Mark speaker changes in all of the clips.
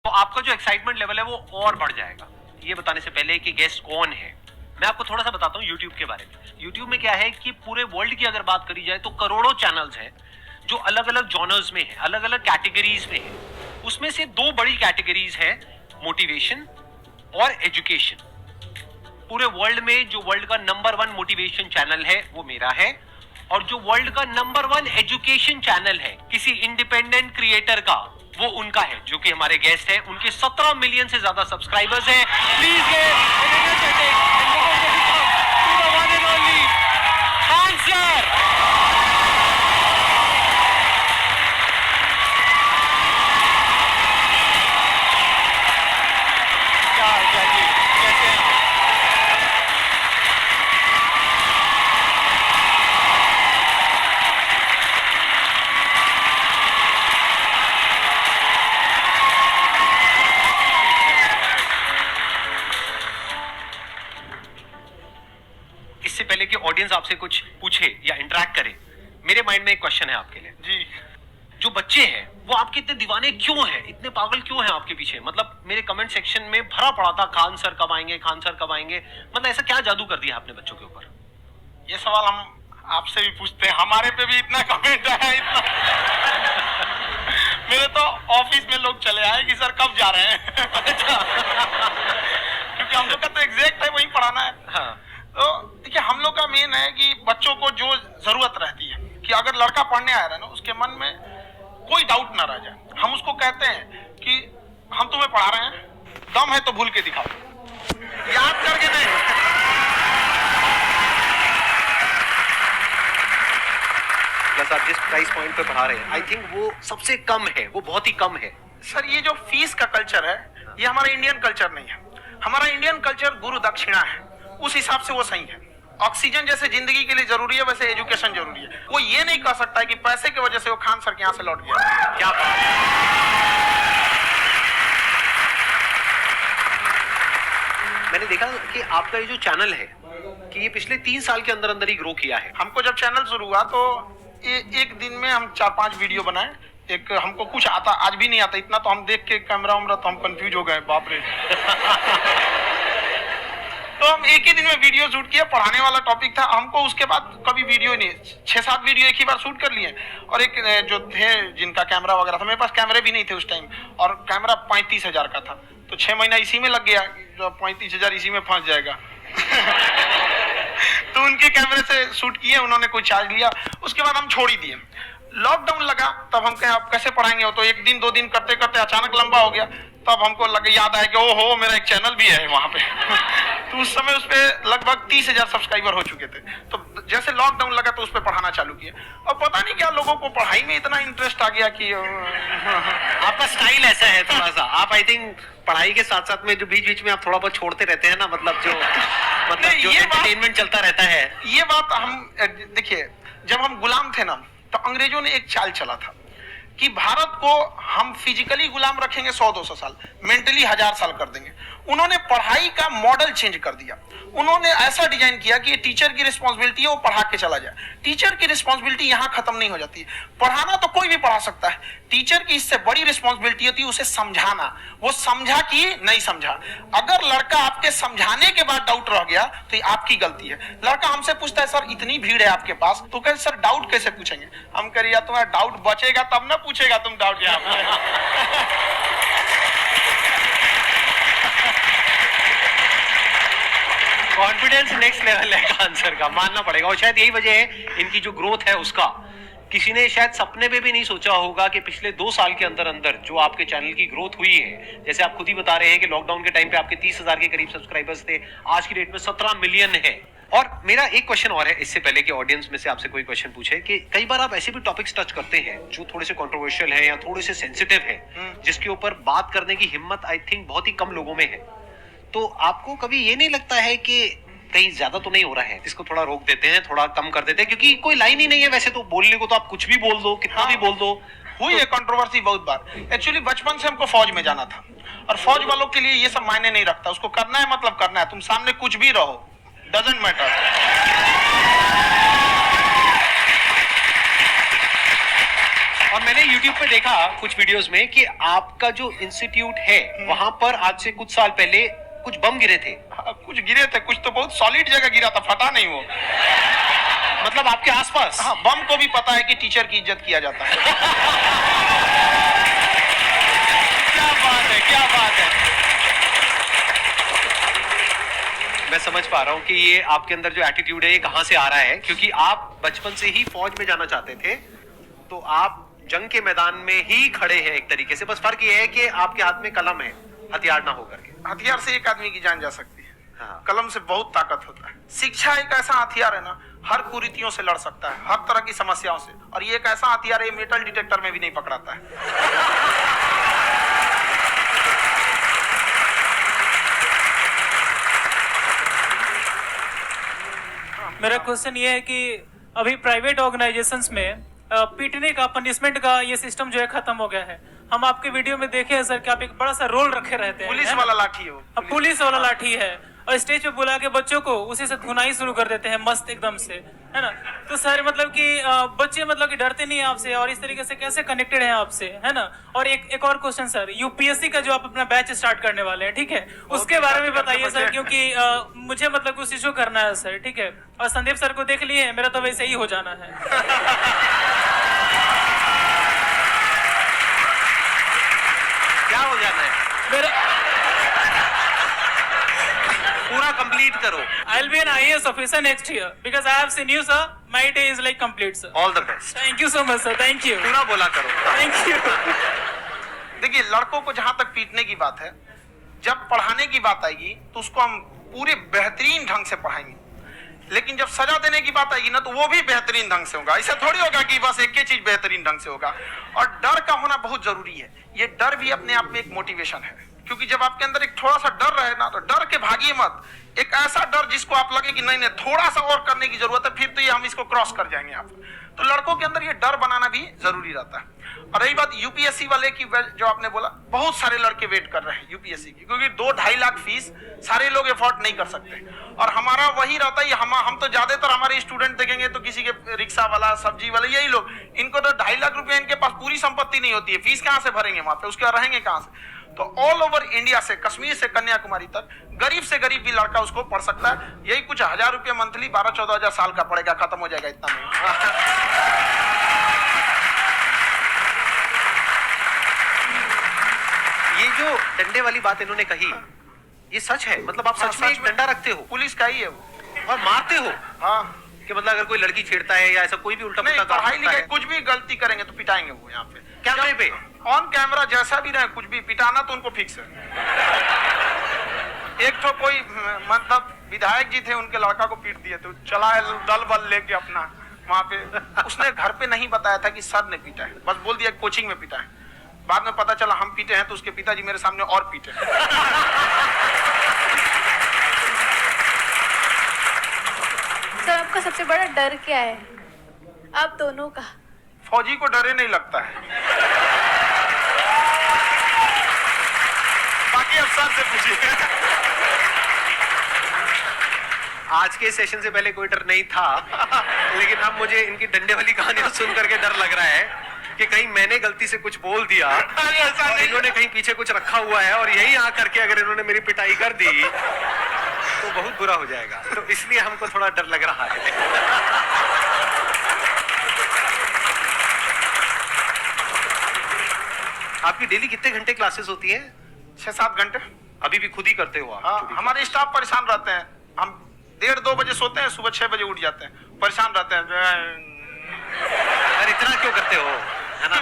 Speaker 1: तो आपका जो एक्साइटमेंट लेवल है वो और बढ़ जाएगा। ये बताने से पहले कि गेस्ट कौन है, मैं आपको थोड़ा सा बताता हूँ यूट्यूब के बारे में। यूट्यूब में क्या है कि पूरे वर्ल्ड की अगर बात करी जाए तो करोड़ों चैनल्स हैं जो अलग अलग जॉनर्स में है, अलग अलग कैटेगरीज में है। उसमें से दो बड़ी कैटेगरीज है, मोटिवेशन और एजुकेशन। पूरे वर्ल्ड में जो वर्ल्ड का नंबर 1 मोटिवेशन चैनल है वो मेरा है, और जो वर्ल्ड का नंबर 1 एजुकेशन चैनल है किसी इंडिपेंडेंट क्रिएटर का, वो उनका है, जो कि हमारे गेस्ट है। उनके 17 मिलियन से ज्यादा सब्सक्राइबर्स हैं। Please Khan sir. क्या जी, कैसे हैं आप? इससे पहले कि ऑडियंस आपसे कुछ पूछे या इंटरेक्ट करे, मेरे माइंड में एक क्वेश्चन है आपके लिए जी। जो बच्चे हैं वो आपके इतने दीवाने क्यों हैं, इतने पागल क्यों हैं आपके पीछे? मतलब मेरे कमेंट सेक्शन में भरा पड़ा था, खान सर कब आएंगे, खान सर कब आएंगे। मतलब ऐसा क्या जादू कर दिया आपने बच्चों के ऊपर?
Speaker 2: ये सवाल हम आपसे भी पूछते हैं, हमारे पे भी इतना कमेंट आया, इतना मेरे तो ऑफिस में लोग चले आए कि सर कब जा रहे हैं। क्योंकि हम लोग का तो एग्जैक्ट है वही पढ़ाना है।
Speaker 1: हाँ।
Speaker 2: तो देखिए, हम लोग का मेन है कि बच्चों को जो जरूरत रहती है कि अगर लड़का पढ़ने आया है ना, उसके मन में कोई डाउट ना रह जाए। हम उसको कहते हैं कि हम तुम्हें पढ़ा रहे हैं, दम है तो भूल के दिखाओ, याद करके नहीं।
Speaker 1: प्लस आप जिस प्राइस पॉइंट पे पढ़ा रहे हैं, आई थिंक वो सबसे कम है, वो बहुत ही कम है।
Speaker 2: सर, ये जो फीस का कल्चर है, ये हमारा इंडियन कल्चर नहीं है। हमारा इंडियन कल्चर गुरु दक्षिणा है, उस हिसाब से वो सही है। ऑक्सीजन जैसे जिंदगी के लिए जरूरी है, वैसे एजुकेशन जरूरी है। कोई ये नहीं कह सकता है कि पैसे की वजह से वो खान सर के यहाँ से लौट गया।
Speaker 1: क्या बात है। मैंने देखा कि आपका ये जो चैनल है कि ये पिछले 3 साल के अंदर अंदर ही ग्रो किया है।
Speaker 2: हमको जब चैनल शुरू हुआ तो एक दिन में हम 4-5 वीडियो बनाए। एक हमको कुछ आता, आज भी नहीं आता इतना, तो हम देख के कैमरा उमरा तो हम कंफ्यूज हो गए, बाप रे। तो हम एक ही दिन में वीडियो शूट किया, पढ़ाने वाला टॉपिक था हमको। उसके बाद कभी वीडियो नहीं, 6-7 वीडियो एक ही बार शूट कर लिए। और एक जो थे जिनका कैमरा वगैरह था, मेरे पास कैमरे भी नहीं थे उस टाइम, और कैमरा 35,000 का था। तो 6 महीना इसी में लग गया, जो 35,000 इसी में फंस जाएगा। तो उनके कैमरे से शूट किए, उन्होंने कोई चार्ज लिया, उसके बाद हम छोड़ ही दिए। लॉकडाउन लगा, तब हम कहे आप कैसे पढ़ाएंगे। हो तो 1 दिन 2 दिन करते करते अचानक लंबा हो गया। तब हमको याद आया कि ओहो, मेरा एक चैनल भी है वहां पे। तो उस समय उस पे लगभग 30,000 सब्सक्राइबर हो चुके थे। तो जैसे लॉकडाउन लगा तो उस पे पढ़ाना चालू किया, और पता नहीं क्या लोगों को पढ़ाई में इतना इंटरेस्ट आ गया कि
Speaker 1: आपका स्टाइल ऐसा है थोड़ा सा, आप आई थिंक पढ़ाई के साथ साथ में जो बीच बीच में आप थोड़ा बहुत छोड़ते रहते हैं ना, मतलब जो एंटरटेनमेंट चलता रहता है।
Speaker 2: ये बात हम देखिए, जब हम गुलाम थे ना, तो अंग्रेजों ने एक चाल चला था कि भारत को हम फिजिकली गुलाम रखेंगे 100-200 साल, मेंटली 1000 साल कर देंगे। उन्होंने पढ़ाई का मॉडल चेंज कर दिया। उन्होंने ऐसा डिजाइन किया कि टीचर की रिस्पॉन्सिबिलिटी है वो पढ़ा के चला जाए। टीचर की रिस्पॉन्सिबिलिटी यहाँ खत्म नहीं हो जाती। पढ़ाना तो कोई भी पढ़ा सकता है, टीचर की इससे बड़ी रिस्पॉन्सिबिलिटी होती है उसे समझाना। वो समझा कि नहीं समझा। अगर लड़का आपके समझाने के बाद डाउट रह गया तो ये आपकी गलती है। लड़का हमसे पूछता है सर इतनी भीड़ है आपके पास, तो कहे सर डाउट कैसे पूछेंगे? हम कह तुम्हारा डाउट बचेगा तब ना पूछेगा तुम डाउट यहाँ पे।
Speaker 1: कॉन्फिडेंस नेक्स्ट लेवल है आंसर का, मानना पड़ेगा। और शायद यही वजह है इनकी जो ग्रोथ है उसका। किसी ने शायद सपने में भी नहीं सोचा होगा कि पिछले 2 साल के अंदर अंदर जो आपके चैनल की ग्रोथ हुई है, जैसे आप खुद ही बता रहे हैं कि लॉकडाउन के टाइम पे आपके 30,000 के करीब सब्सक्राइबर्स थे, आज की डेट में 17 मिलियन है। और मेरा एक क्वेश्चन और है, इससे पहले कि ऑडियंस में से आपसे कोई क्वेश्चन पूछे, कि कई बार आप ऐसे भी टॉपिक्स टच करते हैं जो थोड़े से कंट्रोवर्शियल है या थोड़े से सेंसिटिव है, जिसके ऊपर बात करने की हिम्मत आई थिंक बहुत ही कम लोगों में है। तो आपको कभी ये नहीं लगता है कि कहीं ज्यादा तो नहीं हो रहा है, इसको थोड़ा रोक देते हैं, थोड़ा कम कर देते हैं? क्योंकि कोई लाइन ही नहीं है वैसे तो बोलने को, तो आप कुछ भी बोल दो, कितना भी बोल दो।
Speaker 2: हुई है कंट्रोवर्सी बहुत बार। एक्चुअली बचपन से हमको फौज में जाना था, और फौज वालों के लिए ये सब मायने नहीं रखता। उसको करना है मतलब करना है, तुम सामने कुछ भी रहो, डजंट मैटर।
Speaker 1: और मैंने YouTube पे देखा कुछ वीडियोस में कि आपका जो इंस्टीट्यूट है वहां पर आज से कुछ साल पहले कुछ बम गिरे थे।
Speaker 2: हाँ, कुछ गिरे थे, कुछ तो बहुत सॉलिड जगह गिरा था, फटा नहीं वो।
Speaker 1: मतलब आपके आसपास।
Speaker 2: हाँ, बम को भी पता है कि टीचर की इज्जत किया जाता है।
Speaker 1: क्या बात है, क्या बात है। मैं समझ पा रहा हूँ कि ये आपके अंदर जो एटीट्यूड है ये कहाँ से आ रहा है, क्योंकि आप बचपन से ही फौज में जाना चाहते थे, तो आप जंग के मैदान में ही खड़े हैं एक तरीके से। बस फर्क ये है कि आपके हाथ में कलम है, हथियार ना होकर के।
Speaker 2: हथियार से एक आदमी की जान जा सकती है,
Speaker 1: हाँ।
Speaker 2: कलम से बहुत ताकत होता है। शिक्षा एक ऐसा हथियार है ना, हर कुरीतियों से लड़ सकता है, हर तरह की समस्याओं से। और ये एक ऐसा हथियार है, मेटल डिटेक्टर में भी नहीं पकड़ाता है।
Speaker 3: मेरा क्वेश्चन ये है कि अभी प्राइवेट ऑर्गेनाइजेशंस में पीटने का, पनिशमेंट का ये सिस्टम जो है खत्म हो गया है। हम आपके वीडियो में देखे हैं सर कि आप एक बड़ा सा रोल रखे रहते हैं,
Speaker 2: पुलिस वाला लाठी है वो।
Speaker 3: अब पुलिस वाला लाठी है और स्टेज पे बुला के बच्चों को उसी से धुनाई शुरू कर देते हैं मस्त एकदम से, है ना। तो सर मतलब कि बच्चे मतलब कि डरते नहीं है आपसे, और इस तरीके से कैसे कनेक्टेड हैं आपसे, है ना। और एक और क्वेश्चन सर, यूपीएससी का जो आप अपना बैच स्टार्ट करने वाले हैं, ठीक है, उसके बारे में बताइए सर, क्योंकि मुझे मतलब कुछ इशू करना है सर, ठीक है। और संदीप सर को देख लिए, मेरा तो वैसे ही हो जाना है।
Speaker 1: क्या हो जाना है?
Speaker 3: मेरा
Speaker 1: पूरा कंप्लीट करो।
Speaker 3: I'll be an IAS officer next year because I have seen you, sir. My day is like complete, sir.
Speaker 1: All the best.
Speaker 3: Thank you so much, sir. Thank you.
Speaker 1: पूरा बोला करो।
Speaker 3: Thank you.
Speaker 2: देखिए, लड़कों को जहां तक पीटने की बात है, जब पढ़ाने की बात आएगी तो उसको हम पूरे बेहतरीन ढंग से पढ़ाएंगे। लेकिन जब सजा देने की बात आएगी ना, तो वो भी बेहतरीन ढंग से होगा। ऐसा थोड़ी होगा कि बस एक ही चीज बेहतरीन ढंग से होगा। और डर का होना बहुत जरूरी है। ये डर भी अपने आप में एक मोटिवेशन है, क्योंकि जब आपके अंदर एक थोड़ा सा डर रहे ना, तो डर के भागिए मत। एक ऐसा डर जिसको आप लगे कि नहीं नहीं थोड़ा सा और करने की जरूरत है, फिर तो ये हम इसको क्रॉस कर जाएंगे आप। तो लड़कों के अंदर ये डर बनाना भी जरूरी रहता है। और रही बात यूपीएससी वाले की, जो आपने बोला, बहुत सारे लड़के वेट कर रहे हैं यूपीएससी की, क्योंकि 2-2.5 लाख फीस सारे लोग एफोर्ड नहीं कर सकते। और हमारा वही रहता है, हम तो ज्यादातर हमारे स्टूडेंट देखेंगे तो किसी के रिक्शा वाला, सब्जी वाला, यही लोग, इनको तो 2.5 लाख रुपए, इनके पास पूरी संपत्ति नहीं होती है, फीस कहां से भरेंगे वहां पे, उसके बाद रहेंगे कहां से। तो ऑल ओवर इंडिया से, कश्मीर से कन्याकुमारी तक, गरीब से गरीब भी लड़का उसको पढ़ सकता है। यही कुछ 1000 रुपये मंथली, 12-14 हजार साल का पड़ेगा, खत्म हो जाएगा इतना में।
Speaker 1: ये जो डंडे वाली बात इन्होंने कही, ये सच है? मतलब आप सच में एक डंडा रखते हो?
Speaker 2: पुलिस का ही है वो।
Speaker 1: और मारते हो?
Speaker 2: हाँ,
Speaker 1: कि मतलब अगर कोई लड़की छेड़ता है या ऐसा कोई भी उल्टा
Speaker 2: नहीं,
Speaker 1: पुल्टा काम
Speaker 2: पढ़ाई
Speaker 1: करता
Speaker 2: लिखाई
Speaker 1: है,
Speaker 2: कुछ भी गलती करेंगे तो पिटाएंगे वो यहाँ पे
Speaker 1: कैमरे पे?
Speaker 2: ऑन कैमरा जैसा भी रहे, कुछ भी पिटाना तो उनको फिक्स है। एक तो कोई मतलब विधायक जी थे, उनके लड़का को पीट दिए, तो चला दल बल लेके अपना वहां पे। उसने घर पे नहीं बताया था कि सर ने पीटा है, बस बोल दिया कोचिंग में पीटा है। बाद में पता चला हम पीटे हैं, तो उसके पिताजी मेरे सामने और पीटे।
Speaker 4: सर आपका सबसे बड़ा डर क्या है, आप दोनों का?
Speaker 2: फौजी को डरे नहीं लगता है। बाकी अफसर से पूछिए।
Speaker 1: आज के सेशन से पहले कोई डर नहीं था, लेकिन अब मुझे इनकी डंडे वाली कहानियां सुन करके डर लग रहा है कि कहीं मैंने गलती से कुछ बोल दिया,
Speaker 2: ऐसा
Speaker 1: और
Speaker 2: नहीं।
Speaker 1: इन्होंने कहीं पीछे कुछ रखा हुआ है, और यही आ करके अगर इन्होंने मेरी पिटाई कर दी तो बहुत बुरा हो जाएगा। तो इसलिए हमको थोड़ा डर लग रहा है। आपकी डेली कितने घंटे क्लासेस होती है?
Speaker 2: 6-7 घंटे।
Speaker 1: अभी भी खुद ही करते हो आप?
Speaker 2: हाँ, हमारे स्टाफ परेशान रहते हैं। हम 1:30-2 बजे सोते हैं, सुबह 6 बजे उठ जाते हैं, परेशान रहते हैं।
Speaker 1: अरे इतना क्यों करते हो, है ना?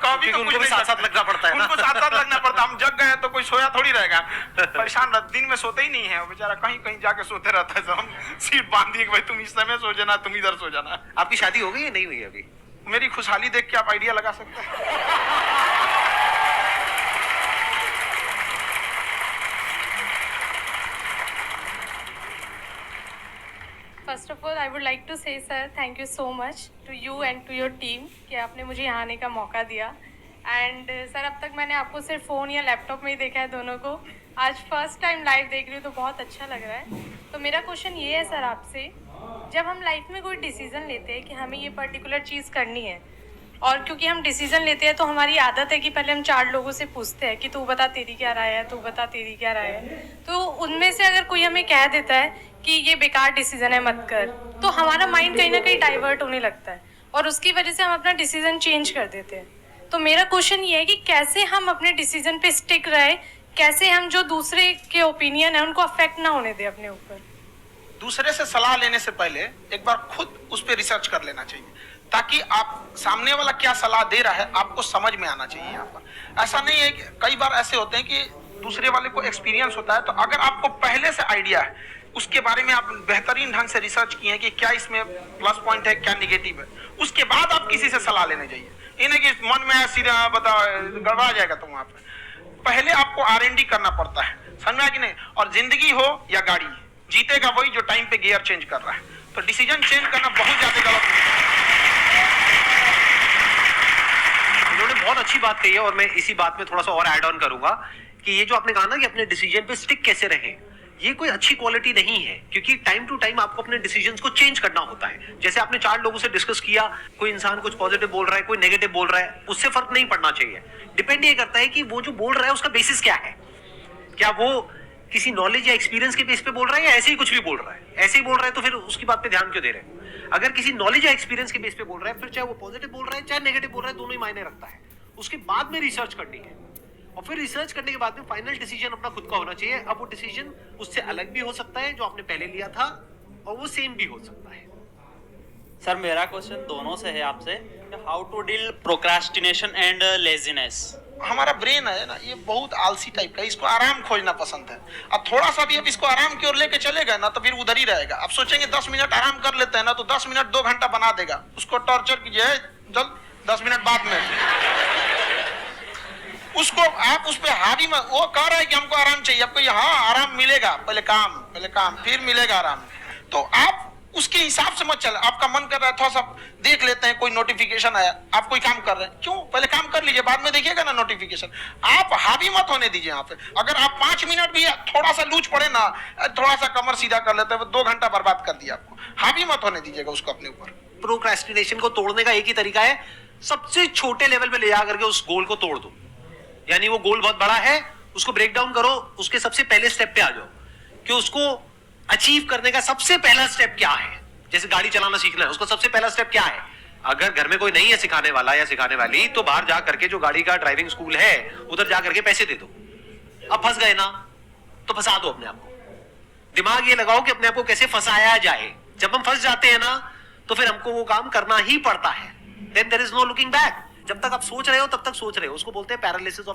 Speaker 2: कभी तो
Speaker 1: उनको भी साथ साथ लगना पड़ता है ना।
Speaker 2: उनको साथ साथ लगना पड़ता है। हम जग गए तो कोई सोया थोड़ी रहेगा, परेशान रहते, दिन में सोते ही नहीं है बेचारा, कहीं कहीं जाके सोते रहता है। हम सीट बांध दिए कि भाई तुम इस समय सो जाना, तुम इधर सो जाना।
Speaker 1: आपकी शादी हो गई है? नहीं हुई अभी?
Speaker 2: मेरी खुशहाली देख के आप आइडिया लगा सकते हैं।
Speaker 4: First of all I would like to say sir thank you so much to you and to your team कि आपने मुझे यहाँ आने का मौका दिया। एंड सर अब तक मैंने आपको सिर्फ फ़ोन या लैपटॉप में ही देखा है दोनों को, आज फर्स्ट टाइम लाइव देख रही हूँ तो बहुत अच्छा लग रहा है। तो मेरा क्वेश्चन ये है सर आपसे, जब हम लाइफ में कोई डिसीज़न लेते हैं कि हमें ये पर्टिकुलर चीज़ करनी है, और क्योंकि हम डिसीजन लेते हैं तो हमारी आदत है कि पहले हम 4 लोगों से पूछते हैं कि तू बता तेरी क्या राय है, तू बता तेरी क्या राय है। तो उनमें से अगर कोई हमें कह देता है कि ये बेकार डिसीजन है मत कर, तो हमारा माइंड कहीं ना कहीं डाइवर्ट होने लगता है और उसकी वजह से हम अपना डिसीजन चेंज कर देते हैं। तो मेरा क्वेश्चन ये है कि कैसे हम अपने डिसीजन पे स्टिक रहे, कैसे हम जो दूसरे के ओपिनियन है उनको अफेक्ट ना होने दें अपने ऊपर।
Speaker 2: दूसरे से सलाह लेने से पहले एक बार खुद उस पर रिसर्च कर लेना चाहिए, ताकि आप सामने वाला क्या सलाह दे रहा है आपको समझ में आना चाहिए। यहाँ पर ऐसा नहीं है कि कई बार ऐसे होते हैं कि दूसरे वाले को एक्सपीरियंस होता है, तो अगर आपको पहले से आइडिया है, उसके बारे में आप बेहतरीन ढंग से रिसर्च किए हैं कि क्या इसमें प्लस पॉइंट है, क्या निगेटिव है, उसके बाद आप किसी से सलाह लेने जाइए। ये नहीं कि मन में सीधा बता गड़बड़ा जाएगा। तो वहां पर पहले आपको R&D करना पड़ता है, समझ में आया कि नहीं। और जिंदगी हो या गाड़ी, जीतेगा वही जो टाइम पे गियर चेंज कर रहा है। तो डिसीजन चेंज करना बहुत ज्यादा गलत है।
Speaker 1: उन्होंने बहुत अच्छी बात कही है और मैं इसी बात में थोड़ा सा और ऐड ऑन करूंगा कि ये जो आपने कहा ना कि अपने डिसीजन पे स्टिक कैसे रहें, ये कोई अच्छी क्वालिटी नहीं है, क्योंकि टाइम टू टाइम आपको अपने डिसीजंस को चेंज करना होता है। जैसे आपने 4 लोगों से डिस्कस किया, कोई इंसान कुछ पॉजिटिव बोल रहा है, कोई नेगेटिव बोल रहा है, उससे फर्क नहीं पड़ना चाहिए। डिपेंड ये करता है कि वो जो बोल रहा है उसका बेसिस क्या है। क्या वो किसी नॉलेज या एक्सपीरियंस के बेस पे बोल रहा है या ऐसे ही कुछ भी बोल रहा है? ऐसे ही बोल रहा है तो फिर उसकी बात पे ध्यान क्यों दे रहे हैं? अगर किसी नॉलेज या एक्सपीरियंस के बेस पे बोल रहा है, फिर चाहे वो पॉजिटिव बोल रहा है चाहे नेगेटिव बोल रहा है, दोनों ही मायने रखता है। उसके बाद में रिसर्च करनी है और फिर रिसर्च करने के बाद में फाइनल डिसीजन अपना खुद का होना चाहिए। अब वो डिसीजन उससे अलग भी हो सकता है जो आपने पहले लिया था, और वो सेम भी हो सकता है।
Speaker 5: सर मेरा क्वेश्चन दोनों से है आपसे, how to deal procrastination and laziness.
Speaker 2: हमारा ब्रेन है ना, ये बहुत आलसी टाइप का, इसको आराम खोजना पसंद है। अब थोड़ा सा भी अब इसको आराम की ओर लेके चलेगा ना तो फिर उधर ही रहेगा। अब सोचेंगे 10 मिनट आराम कर लेते हैं ना, तो 10 मिनट 2 घंटा बना देगा। उसको टॉर्चर कीजिए, जल्द 10 मिनट बाद में उसको आप उस पर हावी मत। वो कह रहा है कि हमको आराम चाहिए, आपको यहाँ आराम मिलेगा, पहले काम फिर मिलेगा आराम। तो आप उसके हिसाब से मत चल। आपका मन कर रहा है थोड़ा सा देख लेते हैं, कोई नोटिफिकेशन आया, आप कोई काम कर रहे हैं, क्यों पहले काम कर लीजिए, बाद में देखिएगा ना नोटिफिकेशन। आप हावी मत होने दीजिए यहाँ पे। अगर आप 5 मिनट भी थोड़ा सा लूज पड़े ना, थोड़ा सा कमर सीधा कर लेते हैं, 2 घंटा बर्बाद कर दिया आपको। हावी मत होने दीजिएगा उसको अपने ऊपर।
Speaker 1: प्रोक्रेस्टिनेशन को तोड़ने का एक ही तरीका है, सबसे छोटे लेवल पे ले जा करके उस गोल को तोड़ दो। यानी वो गोल बहुत बड़ा है, उसको ब्रेक डाउन करो, उसके सबसे पहले स्टेप पे आ जाओ कि उसको अचीव करने का सबसे पहला स्टेप क्या है। जैसे गाड़ी चलाना सीखना है, उसका सबसे पहला स्टेप क्या है। अगर घर में कोई नहीं है सिखाने वाला या सिखाने वाली, तो बाहर जा करके जो गाड़ी का ड्राइविंग स्कूल है उधर जा करके पैसे दे दो। अब फंस गए ना तो फंसा दो अपने आप को। दिमाग ये लगाओ कि अपने आप को कैसे फंसाया जाए। जब हम फंस जाते हैं ना तो फिर हमको वो काम करना ही पड़ता है। Then there is no looking back. जब तक आप सोच रहे हो तब तक सोच रहे हो, उसको बोलते हैं पैरालिसिस ऑफ